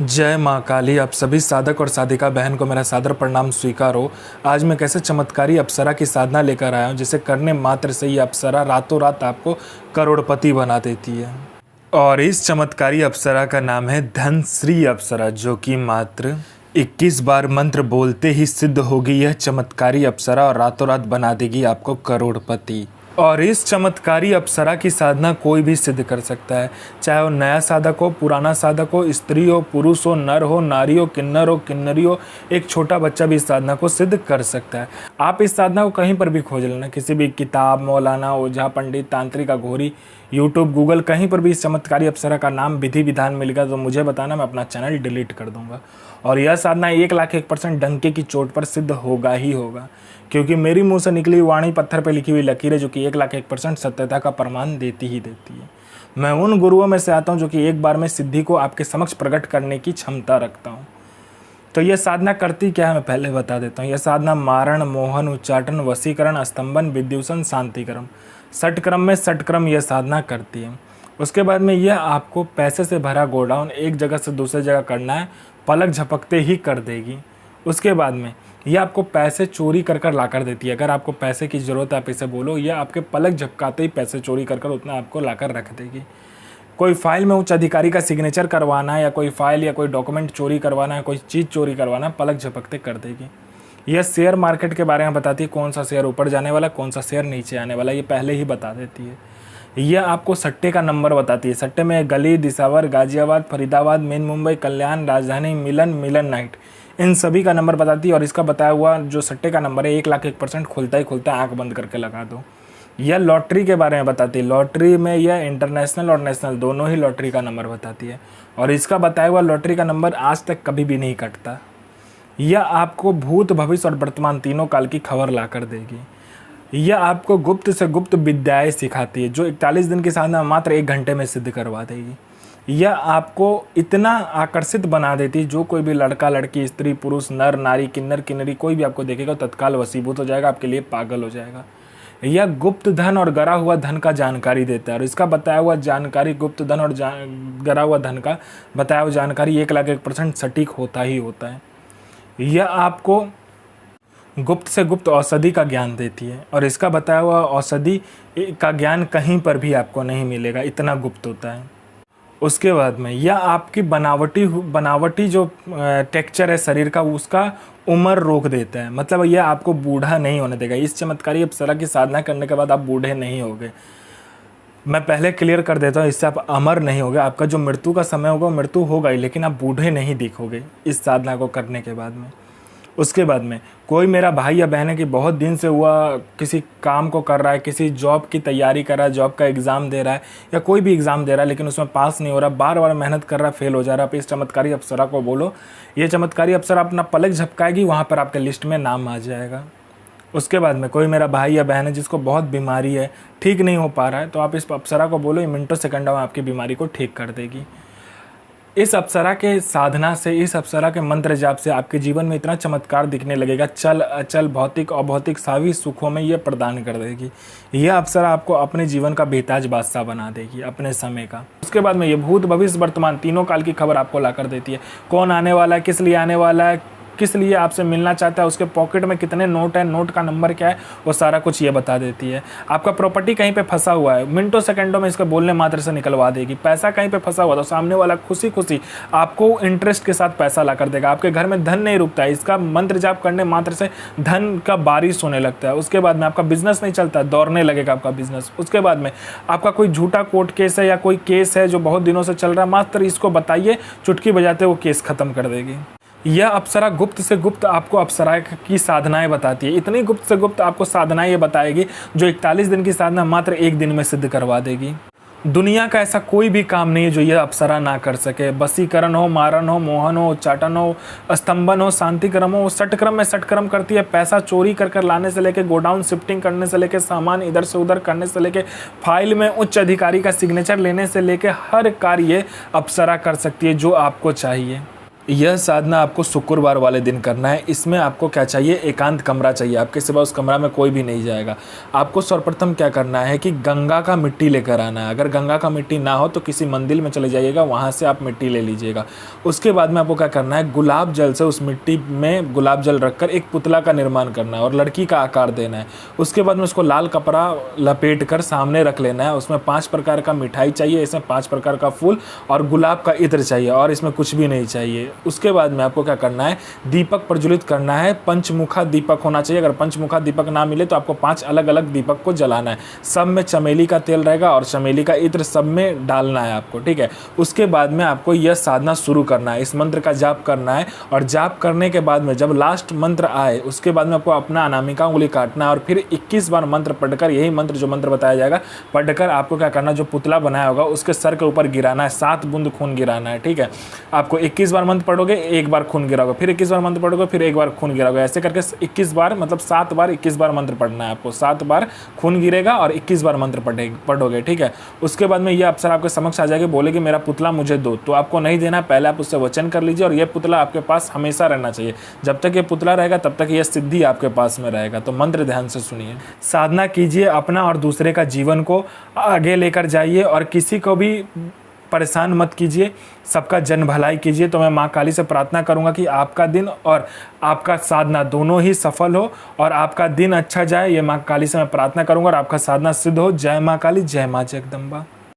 जय माँ काली। आप सभी साधक और साधिका बहन को मेरा सादर प्रणाम स्वीकार हो। आज मैं कैसे चमत्कारी अप्सरा की साधना लेकर आया हूँ जिसे करने मात्र से ही अप्सरा रातों रात आपको करोड़पति बना देती है। और इस चमत्कारी अप्सरा का नाम है धनश्री अप्सरा, जो कि मात्र 21 बार मंत्र बोलते ही सिद्ध होगी यह चमत्कारी अप्सरा और रातों रात बना देगी आपको करोड़पति। और इस चमत्कारी अप्सरा की साधना कोई भी सिद्ध कर सकता है, चाहे वो नया साधक हो, पुराना साधक हो, स्त्री हो, पुरुष हो, नर हो, नारी हो, किन्नरी हो, एक छोटा बच्चा भी इस साधना को सिद्ध कर सकता है। आप इस साधना को कहीं पर भी खोज लेना, किसी भी किताब, मौलाना, ओझा, पंडित, तांत्रिक, अघोरी, यूट्यूब, गूगल, कहीं पर भी इस चमत्कारी अप्सरा का नाम विधि विधान मिलेगा तो मुझे बताना, मैं अपना चैनल डिलीट कर दूंगा। और यह साधना 1,01% डंके की चोट पर सिद्ध होगा ही होगा, क्योंकि मेरी मुंह से निकली वाणी पत्थर पर लिखी हुई लकीर है जो कि 1,01% सत्यता का प्रमाण देती ही देती है। मैं उन गुरुओं में से आता हूँ जो कि एक बार में सिद्धि को आपके समक्ष प्रकट करने की क्षमता रखता हूँ। तो यह साधना करती क्या है मैं पहले बता देता हूँ। यह साधना मारण, मोहन, उच्चाटन, वशीकरण, स्तंभन, विद्युषण, शांतिक्रम, षटक्रम में षटक्रम यह साधना करती है। उसके बाद में यह आपको पैसे से भरा गोडाउन एक जगह से दूसरी जगह करना है, पलक झपकते ही कर देगी। उसके बाद में यह आपको पैसे चोरी कर कर ला कर देती है। अगर आपको पैसे की ज़रूरत है आप इसे बोलो, यह आपके पलक झपकाते ही पैसे चोरी कर कर उतना आपको ला कर रख देगी। कोई फाइल में उच्च अधिकारी का सिग्नेचर करवाना है, या कोई फाइल या कोई डॉक्यूमेंट चोरी करवाना है, कोई चीज़ चोरी करवाना है, पलक झपकते कर देगी। यह शेयर मार्केट के बारे में बताती है, कौन सा शेयर ऊपर जाने वाला, कौन सा शेयर नीचे आने वाला, ये पहले ही बता देती है। यह आपको सट्टे का नंबर बताती है। सट्टे में गली, दिसावर, गाजियाबाद, फरीदाबाद, मेन मुंबई, कल्याण, राजधानी, मिलन नाइट, इन सभी का नंबर बताती है। और इसका बताया हुआ जो सट्टे का नंबर है 1,01% खुलता ही खुलता है, आँख बंद करके लगा दो। यह लॉटरी के बारे में बताती है। लॉटरी में यह इंटरनेशनल और नेशनल दोनों ही लॉटरी का नंबर बताती है। और इसका बताया हुआ लॉटरी का नंबर आज तक कभी भी नहीं कटता। यह आपको भूत, भविष्य और वर्तमान तीनों काल की खबर ला कर देगी। यह आपको गुप्त से गुप्त विद्याएं सिखाती है जो 41 दिन की साधना मात्र 1 घंटे में सिद्ध करवा देगी। यह आपको इतना आकर्षित बना देती है, जो कोई भी लड़का, लड़की, स्त्री, पुरुष, नर, नारी, किन्नरी कोई भी आपको देखेगा तत्काल वशीभूत हो जाएगा, आपके लिए पागल हो जाएगा। यह गुप्त धन और गरा हुआ धन का जानकारी देता है। और इसका बताया हुआ जानकारी, गुप्त धन और गरा हुआ धन का बताया हुआ जानकारी 1,01% सटीक होता ही होता है। यह आपको गुप्त से गुप्त औषधि का ज्ञान देती है। और इसका बताया हुआ औषधि का ज्ञान कहीं पर भी आपको नहीं मिलेगा, इतना गुप्त होता है। उसके बाद में यह आपकी बनावटी जो टेक्सचर है शरीर का, उसका उम्र रोक देता है। मतलब यह आपको बूढ़ा नहीं होने देगा। इस चमत्कारी अप्सरा की साधना करने के बाद आप बूढ़े नहीं होगे। मैं पहले क्लियर कर देता हूँ, इससे आप अमर नहीं होगे। आपका जो मृत्यु का समय होगा मृत्यु होगा ही, लेकिन आप बूढ़े नहीं दिखोगे इस साधना को करने के बाद में। उसके बाद में कोई मेरा भाई या बहन है कि बहुत दिन से हुआ किसी काम को कर रहा है, किसी जॉब की तैयारी कर रहा है, जॉब का एग्ज़ाम दे रहा है या कोई भी एग्ज़ाम दे रहा है, लेकिन उसमें पास नहीं हो रहा, बार बार मेहनत कर रहा है, फेल हो जा रहा है। आप इस चमत्कारी अप्सरा को बोलो, ये चमत्कारी अप्सरा अपना पलक झपकाएगी, वहाँ पर आपके लिस्ट में नाम आ जाएगा। उसके बाद में कोई मेरा भाई या बहन है जिसको बहुत बीमारी है, ठीक नहीं हो पा रहा है, तो आप इस अप्सरा को बोलो, ये मिनटों सेकंडों में आपकी बीमारी को ठीक कर देगी। इस अप्सरा के साधना से, इस अप्सरा के मंत्र जाप से आपके जीवन में इतना चमत्कार दिखने लगेगा, चल अचल, भौतिक अभौतिक सभी सुखों में यह प्रदान कर देगी। यह अप्सरा आपको अपने जीवन का बेताज बादशाह बना देगी, अपने समय का। उसके बाद में ये भूत, भविष्य, वर्तमान तीनों काल की खबर आपको ला कर देती है। कौन आने वाला है, किस लिए आने वाला है, किस लिए आपसे मिलना चाहता है, उसके पॉकेट में कितने नोट है, नोट का नंबर क्या है, वो सारा कुछ ये बता देती है। आपका प्रॉपर्टी कहीं पे फंसा हुआ है, मिनटों सेकंडों में इसको बोलने मात्र से निकलवा देगी। पैसा कहीं पे फंसा हुआ तो सामने वाला खुशी खुशी आपको इंटरेस्ट के साथ पैसा ला कर देगा। आपके घर में धन नहीं रुकता है, इसका मंत्र जाप करने मात्र से धन का बारिश होने लगता है। उसके बाद में आपका बिजनेस नहीं चलता, दौड़ने लगेगा आपका बिजनेस। उसके बाद में आपका कोई झूठा कोर्ट केस है या कोई केस है जो बहुत दिनों से चल रहा है, मात्र इसको बताइए, चुटकी बजाते वो केस खत्म कर देगी। यह अप्सरा गुप्त से गुप्त आपको अप्सरा की साधनाएं बताती है। इतनी गुप्त से गुप्त आपको साधनाएं ये बताएगी जो 41 दिन की साधना मात्र 1 दिन में सिद्ध करवा देगी। दुनिया का ऐसा कोई भी काम नहीं है जो यह अप्सरा ना कर सके। वशीकरण हो, मारण हो, मोहन हो, उच्चाटन हो, स्तंभन हो, शांतिक्रम हो, षटक्रम में षटक्रम करती है। पैसा चोरी कर कर लाने से लेके, गोडाउन शिफ्टिंग करने से लेके, सामान इधर से उधर करने से लेके, फाइल में उच्च अधिकारी का सिग्नेचर लेने से लेके हर कार्य अप्सरा कर सकती है जो आपको चाहिए। यह साधना आपको शुक्रवार वाले दिन करना है। इसमें आपको क्या चाहिए, एकांत कमरा चाहिए, आपके सिवा उस कमरा में कोई भी नहीं जाएगा। आपको सर्वप्रथम क्या करना है कि गंगा का मिट्टी लेकर आना है। अगर गंगा का मिट्टी ना हो तो किसी मंदिर में चले जाइएगा, वहाँ से आप मिट्टी ले लीजिएगा। उसके बाद में आपको क्या करना है, गुलाब जल से उस मिट्टी में गुलाब जल रखकर एक पुतला का निर्माण करना है और लड़की का आकार देना है। उसके बाद में उसको लाल कपड़ा लपेट कर सामने रख लेना है। उसमें 5 प्रकार का मिठाई चाहिए, इसमें 5 प्रकार का फूल और गुलाब का इत्र चाहिए और इसमें कुछ भी नहीं चाहिए। उसके बाद में आपको क्या करना है, दीपक प्रज्वलित करना है। पंचमुखा दीपक होना चाहिए। अगर पंचमुखा दीपक ना मिले तो आपको 5 अलग अलग दीपक को जलाना है। सब में चमेली का तेल रहेगा और चमेली का इत्र सब में डालना है आपको, ठीक है। उसके बाद में आपको यह साधना शुरू करना है, इस मंत्र का जाप करना है। और जाप करने के बाद में जब लास्ट मंत्र आए उसके बाद में आपको अपना अनामिका उंगली काटना है और फिर 21 बार मंत्र पढ़कर, यही मंत्र जो मंत्र बताया जाएगा पढ़कर आपको क्या करना है, जो पुतला बनाया होगा उसके सर के ऊपर गिराना है। 7 बूंद खून गिराना है, ठीक है। आपको 21 बार मंत्र पढ़ोगे, 1 बार खून गिराओगे, फिर 21 बार मंत्र पढ़ोगे, फिर 1 बार खून गिराओगे। ऐसे करके 21 बार, मतलब 7 बार 21 बार मंत्र पढ़ना है आपको। 7 बार खून गिरेगा और 21 बार मंत्र पढ़ोगे, ठीक है। उसके बाद में ये अप्सरा आपके समक्ष आ जाएगी, बोलेगी मेरा पुतला मुझे दो। तो आपको नहीं देना है, पहले आप उससे वचन कर लीजिए और ये पुतला आपके पास हमेशा रहना चाहिए। जब तक ये पुतला रहेगा तब तक ये सिद्धि आपके पास में रहेगा। तो मंत्र ध्यान से सुनिए। साधना कीजिए, अपना और दूसरे का जीवन को आगे लेकर जाइए और किसी को भी परेशान मत कीजिए, सबका जन भलाई कीजिए। तो मैं माँ काली से प्रार्थना करूंगा कि आपका दिन और आपका साधना दोनों ही सफल हो और आपका दिन अच्छा जाए। ये माँ काली से मैं प्रार्थना करूंगा और आपका साधना सिद्ध हो। जय माँ काली, जय माँ जगदम्बा।